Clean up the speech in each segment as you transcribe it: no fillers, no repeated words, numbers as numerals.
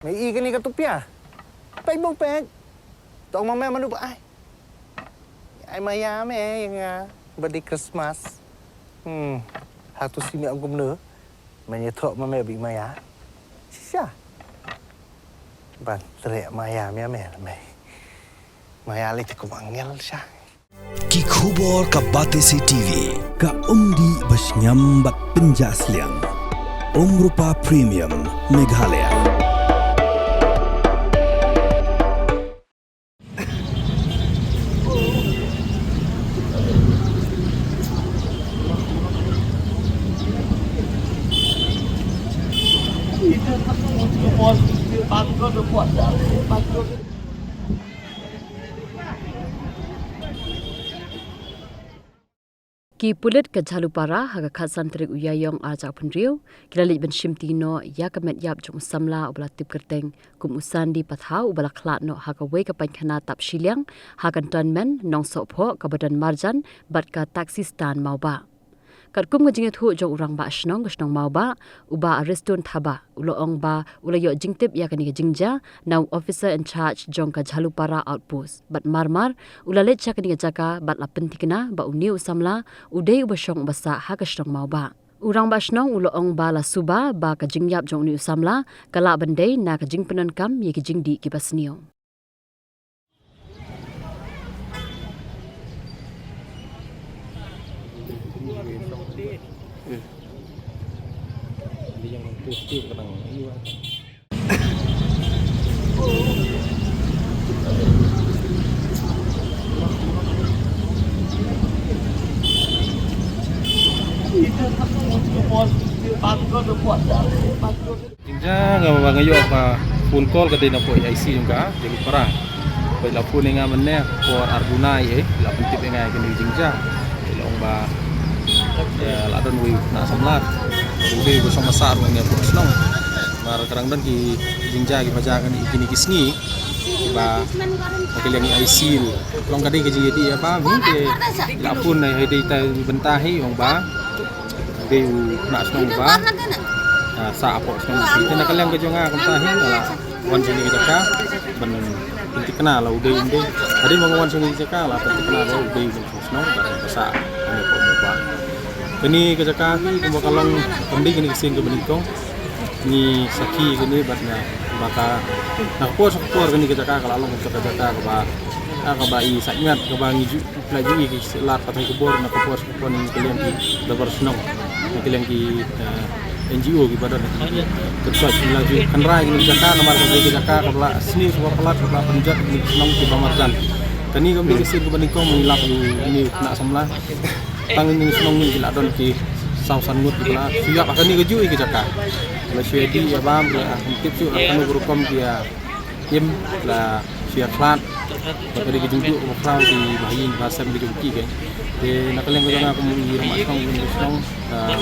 Mày y cái này cái tụp à? Bánh bông bẹt. Tao mà mẹ mà nụ ai? Ai mà ya mẹ yang birthday Christmas. Satu si mẹ ông cũng nữa. Mày nhớ thọ mà mẹ bị maya. Siapa? Ban teriak maya mẹ là mày. Maya lagi cukup angel sah. Ki khubor ka Batesi TV ka umdi basnyambat penjasliang. Rupa Premium Meghalaya. Ki pulit ka Jalupara haga khasan trik uyayong arja punriu kilali ben shimtino yakamet yap jong Samla ubala tip kerteng kum usandi pathau ubala khlat no haga we ka Paiñkhana tap Shiliang ha Cantonment Nongsohphoh ka badan marjan bat ka taxi stand mauba kat kum ga jinget hu jong urang ba snong gnong mauba uba restaurant thaba uloong ba ulayo jingtip yakani ga jingja now officer in charge jong ka Jalupara outpost bat marmar ulale chakani ga jaka bat la Paiñkhana ba uniu Samla udei ubashong basa ha ka snong mauba urang ba snong uloong ba la suba ba ka jingyap jong uniu Samla kala bandai na ka jingpenon kam ye ki jingdi ki basnio Jinja nga mga ka phone call ka din po IC yung ka jadi para pag la phone nga man ne for Argunai la pentip nga kini jinja ilong ba la don wi na Samla ubi ko sa masar nga po snong mar karang dan ki jinja ki pajakan ikini kisni ba pakilang IC long kadi ke jadi apa minte la phone na hede ta bentahi yung ba de na snong ba sa apo snong kita nak kalian kerja ngah kentahin lah wan sini kita ka ben Paiñkhana lah udah ada mengawan sini kita lah Paiñkhana lah udah snong barang basa ini kok mau ba ini kerja ka ki kumba kalong pendi kini kesin ke beningkong ni saki kini batnya maka nak puas kini kerja ka kalau long kerja ka ba ka ba i saknyat ka ba ngiju laju ki lat patai kubur nak puas kupon kalian ki dabar snong kalian ki NGO di badan ketua laju kenrai ini Jakarta nomor ke Jakarta kepala seni sebuah pelat kepala penjat ini senang di Bamarjan kini kami kesin ke Bandingkong menilap ini nak Samla tang ini senang ni gila don ki sausan ngut kepala siap akan ni keju ke Jakarta kalau syedi ya bam tip su akan berukom dia yem la siap plat pada di jujur ukram di bahin bahasa di jungki kan de nakaleng ko nga kung rumah kang gunung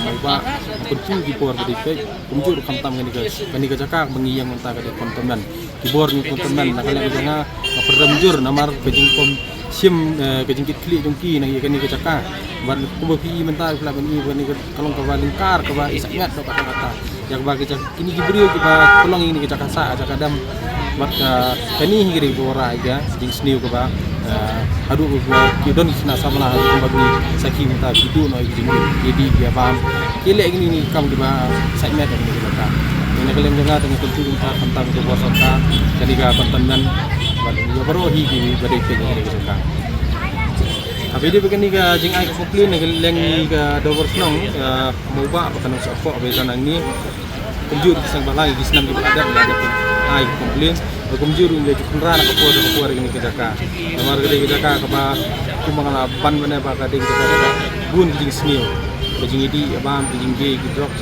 may ba kuntu di por di pe kumjur kamtam kani ka jaka mengiyang unta ka Cantonment di bor ni Cantonment nakaleng ko nga peremjur namar kajing kom sim kajing kitli jungki nang kani ka jaka ban kubapi mentar pula bani bani kalong ka lingkar ka ba isakngat ka kata yang bagi ini diberi kita tolong ini kita kasa aja kadang buat kani hingga bora aja jing sniu ke ba aduh kidon kena Samla bagi saki minta gitu no jing jadi dia paham kile ini ni kam di ba segmen ini kita ini kalian juga dengan tentu minta tentang ke bosok ka jadi ka Cantonment ya baru hi bari ke ini kita tapi dia begini ke jing ai komplain leng ke dober snong mau ba apa Nongsohphoh besan ni kumjur kisang balai kisnam di ada ai komplain kumjur le kunra na ko ini ke Jaka nomor ke Jaka ke ba kumangala ban mana ba ka ding ke bun jing snio jing idi abam jing ge gidrok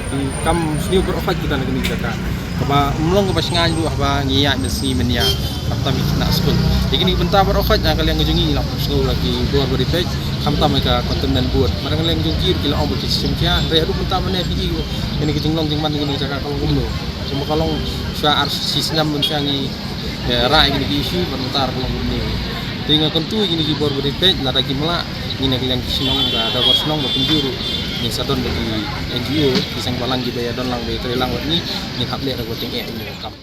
kam snio berofat kita ni Jaka kaba umlong ke pasingan du ba nyiya mesi menia kapta mi na school jadi ni bentar berofat na kalian ngejungi lah school lagi dua beri page kamta mereka Cantonment buat marang kalian jungkir kila om bukit simkia re adu bentar mana pi ini kejinglong jing man ni Jaka kalau gumno cuma kalau syaar sisnyam mencangi rai ini isu bentar kalau gumni tinggal kentu ini di bor beri page la lagi melak ini kalian kisinong ga ada warsnong ba penjuru ni sadon bagi NGO kisang balang di bayar don lang be trelang ni hable ra goting ini kam